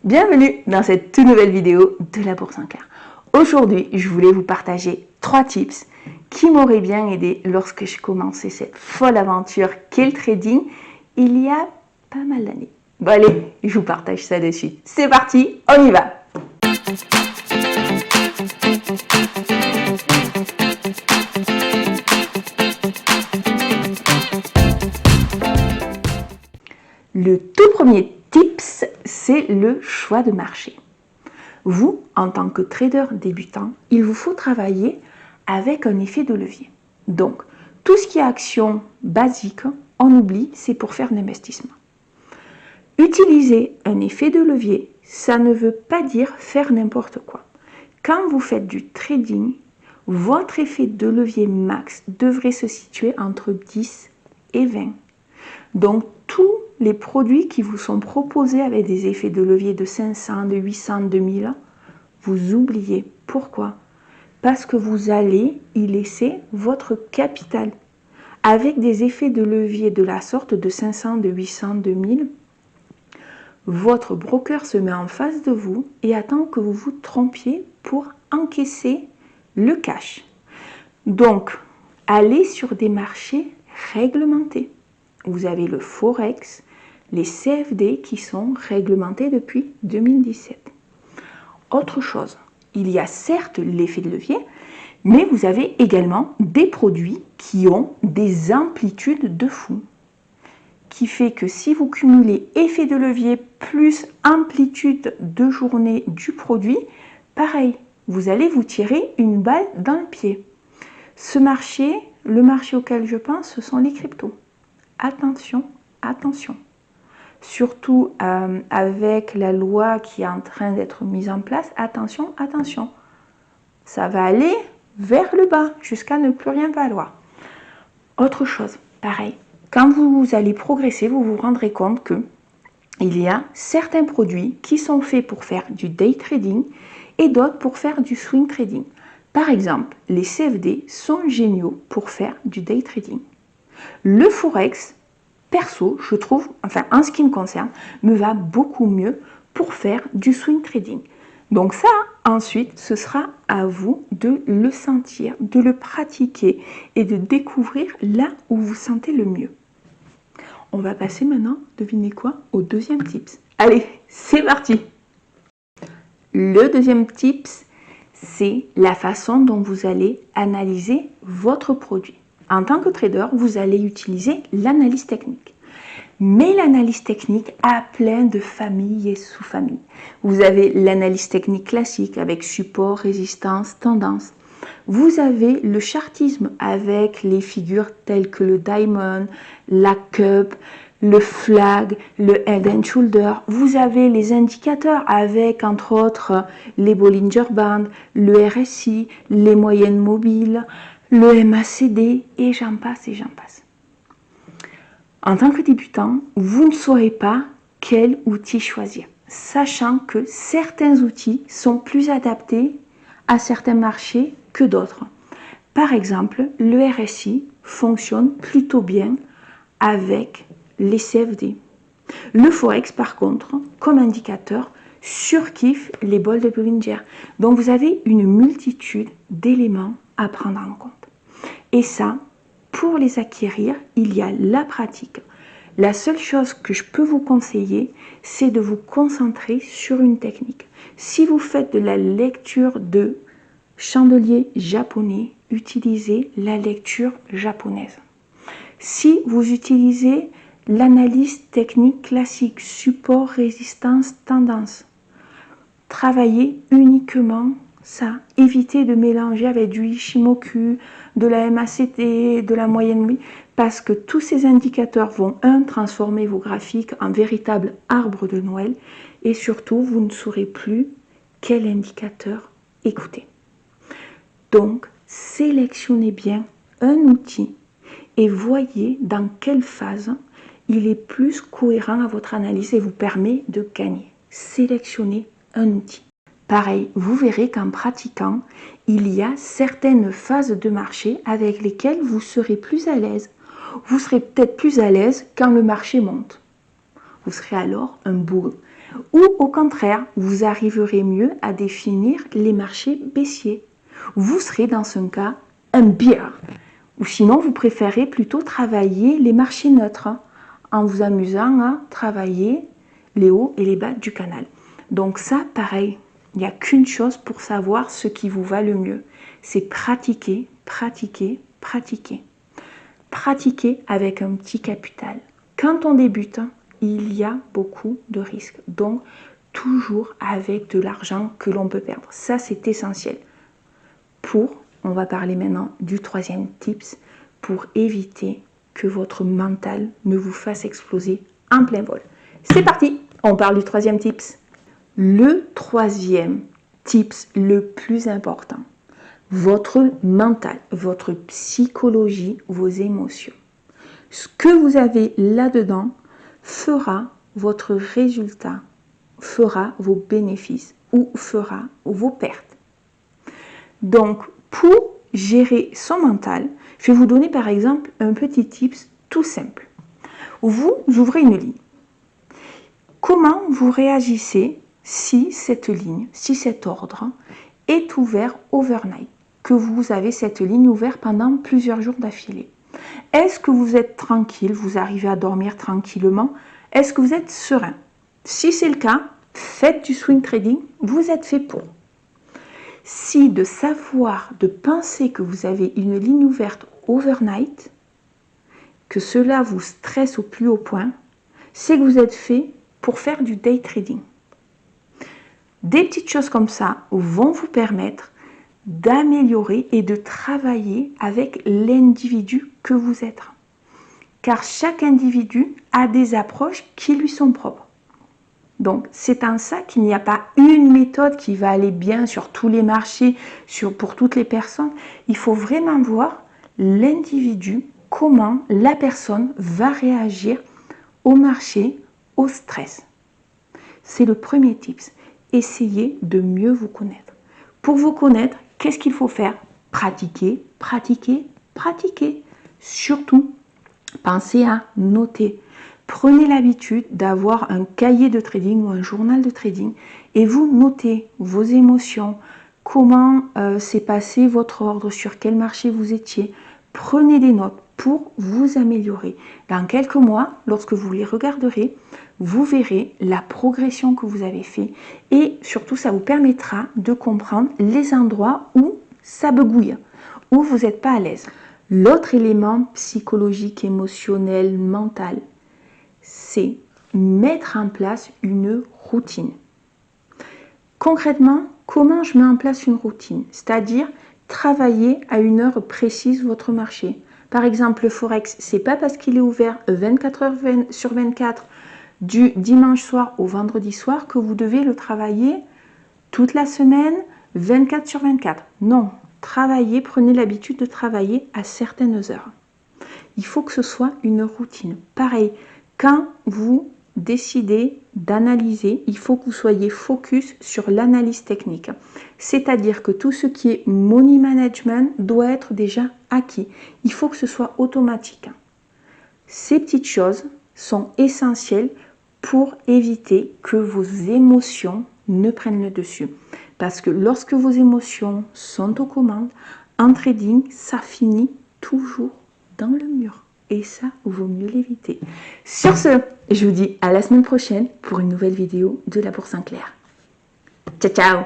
Bienvenue dans cette toute nouvelle vidéo de la Bourse en clair. Aujourd'hui, je voulais vous partager 3 tips qui m'auraient bien aidé lorsque je commençais cette folle aventure qu'est le trading il y a pas mal d'années. Bon allez, je vous partage ça de suite. C'est parti, on y va! Le tout premier tips, c'est le choix de marché. Vous, en tant que trader débutant, il vous faut travailler avec un effet de levier. Donc, tout ce qui est action basique, on oublie, c'est pour faire l'investissement. Utiliser un effet de levier, ça ne veut pas dire faire n'importe quoi. Quand vous faites du trading, votre effet de levier max devrait se situer entre 10 et 20. Donc, tous les produits qui vous sont proposés avec des effets de levier de 500, de 800, de 1000, vous oubliez. Pourquoi? Parce que vous allez y laisser votre capital. Avec des effets de levier de la sorte de 500, de 800, de 1000, votre broker se met en face de vous et attend que vous vous trompiez pour encaisser le cash. Donc, allez sur des marchés réglementés. Vous avez le Forex, les CFD qui sont réglementés depuis 2017. Autre chose, il y a certes l'effet de levier, mais vous avez également des produits qui ont des amplitudes de fou. Qui fait que si vous cumulez effet de levier plus amplitude de journée du produit, pareil, vous allez vous tirer une balle dans le pied. Ce marché, le marché auquel je pense, ce sont les cryptos. Attention, attention. Surtout avec la loi qui est en train d'être mise en place, attention, attention. Ça va aller vers le bas jusqu'à ne plus rien valoir. Autre chose, pareil. Quand vous allez progresser, vous vous rendrez compte que il y a certains produits qui sont faits pour faire du day trading et d'autres pour faire du swing trading. Par exemple, les CFD sont géniaux pour faire du day trading. Le Forex, perso, je trouve, enfin en ce qui me concerne, me va beaucoup mieux pour faire du swing trading. Donc ça, ensuite, ce sera à vous de le sentir, de le pratiquer et de découvrir là où vous sentez le mieux. On va passer maintenant, devinez quoi, au deuxième tips. Allez, c'est parti! Le deuxième tips, c'est la façon dont vous allez analyser votre produit. En tant que trader, vous allez utiliser l'analyse technique. Mais l'analyse technique a plein de familles et sous-familles. Vous avez l'analyse technique classique avec support, résistance, tendance. Vous avez le chartisme avec les figures telles que le diamond, la cup, le flag, le head and shoulder. Vous avez les indicateurs avec entre autres les Bollinger Bands, le RSI, les moyennes mobiles, le MACD et j'en passe et j'en passe. En tant que débutant, vous ne saurez pas quel outil choisir, sachant que certains outils sont plus adaptés à certains marchés que d'autres. Par exemple, le RSI fonctionne plutôt bien avec les CFD. Le Forex, par contre, comme indicateur, surkiffe les bols de Bollinger. Donc, vous avez une multitude d'éléments à prendre en compte. Et ça, pour les acquérir, il y a la pratique. La seule chose que je peux vous conseiller, c'est de vous concentrer sur une technique. Si vous faites de la lecture de chandelier japonais, utilisez la lecture japonaise. Si vous utilisez l'analyse technique classique, support, résistance, tendance, travaillez uniquement ça. Évitez de mélanger avec du Ishimoku, de la MACD, de la moyenne mobile, parce que tous ces indicateurs vont, transformer vos graphiques en véritable arbre de Noël, et surtout, vous ne saurez plus quel indicateur écouter. Donc, sélectionnez bien un outil et voyez dans quelle phase il est plus cohérent à votre analyse et vous permet de gagner. Sélectionnez un outil. Pareil, vous verrez qu'en pratiquant, il y a certaines phases de marché avec lesquelles vous serez plus à l'aise. Vous serez peut-être plus à l'aise quand le marché monte. Vous serez alors un Ou au contraire, vous arriverez mieux à définir les marchés baissiers. Vous serez dans ce cas un bear. Ou sinon, vous préférez plutôt travailler les marchés neutres en vous amusant à travailler les hauts et les bas du canal. Donc ça, pareil, il n'y a qu'une chose pour savoir ce qui vous va le mieux. C'est pratiquer, pratiquer, pratiquer. Pratiquer avec un petit capital. Quand on débute, il y a beaucoup de risques. Donc, toujours avec de l'argent que l'on peut perdre. Ça, c'est essentiel. On va parler maintenant du troisième tips, pour éviter que votre mental ne vous fasse exploser en plein vol. C'est parti, on parle du troisième tips. Le troisième tips le plus important, votre mental, votre psychologie, vos émotions. Ce que vous avez là-dedans fera votre résultat, fera vos bénéfices ou fera vos pertes. Donc, pour gérer son mental, je vais vous donner par exemple un petit tips tout simple. Vous ouvrez une ligne. Comment vous réagissez si cette ligne, si cet ordre est ouvert overnight, que vous avez cette ligne ouverte pendant plusieurs jours d'affilée? Est-ce que vous êtes tranquille, vous arrivez à dormir tranquillement? Est-ce que vous êtes serein? Si c'est le cas, faites du swing trading, vous êtes fait pour. Si de savoir, de penser que vous avez une ligne ouverte overnight, que cela vous stresse au plus haut point, c'est que vous êtes fait pour faire du day trading. Des petites choses comme ça vont vous permettre d'améliorer et de travailler avec l'individu que vous êtes. Car chaque individu a des approches qui lui sont propres. Donc, c'est en ça qu'il n'y a pas une méthode qui va aller bien sur tous les marchés, pour toutes les personnes. Il faut vraiment voir l'individu, comment la personne va réagir au marché, au stress. C'est le premier tips. Essayez de mieux vous connaître. Pour vous connaître, qu'est-ce qu'il faut faire? Pratiquer, pratiquer, pratiquer. Surtout, pensez à noter. Prenez l'habitude d'avoir un cahier de trading ou un journal de trading et vous notez vos émotions, comment s'est passé votre ordre, sur quel marché vous étiez. Prenez des notes pour vous améliorer. Dans quelques mois, lorsque vous les regarderez, vous verrez la progression que vous avez fait et surtout ça vous permettra de comprendre les endroits où ça begouille, où vous n'êtes pas à l'aise. L'autre élément psychologique, émotionnel, mental, c'est mettre en place une routine. Concrètement, comment je mets en place une routine? C'est-à-dire travailler à une heure précise votre marché. Par exemple, le Forex, c'est pas parce qu'il est ouvert 24 heures sur 24 du dimanche soir au vendredi soir que vous devez le travailler toute la semaine, 24 sur 24. Non, travaillez, prenez l'habitude de travailler à certaines heures. Il faut que ce soit une routine. Pareil, quand vous décidez d'analyser, il faut que vous soyez focus sur l'analyse technique. C'est-à-dire que tout ce qui est money management doit être déjà acquis. Il faut que ce soit automatique. Ces petites choses sont essentielles pour éviter que vos émotions ne prennent le dessus. Parce que lorsque vos émotions sont aux commandes, en trading, ça finit toujours dans le mur. Et ça, vaut mieux l'éviter. Sur ce, je vous dis à la semaine prochaine pour une nouvelle vidéo de la Bourse en clair. Ciao, ciao!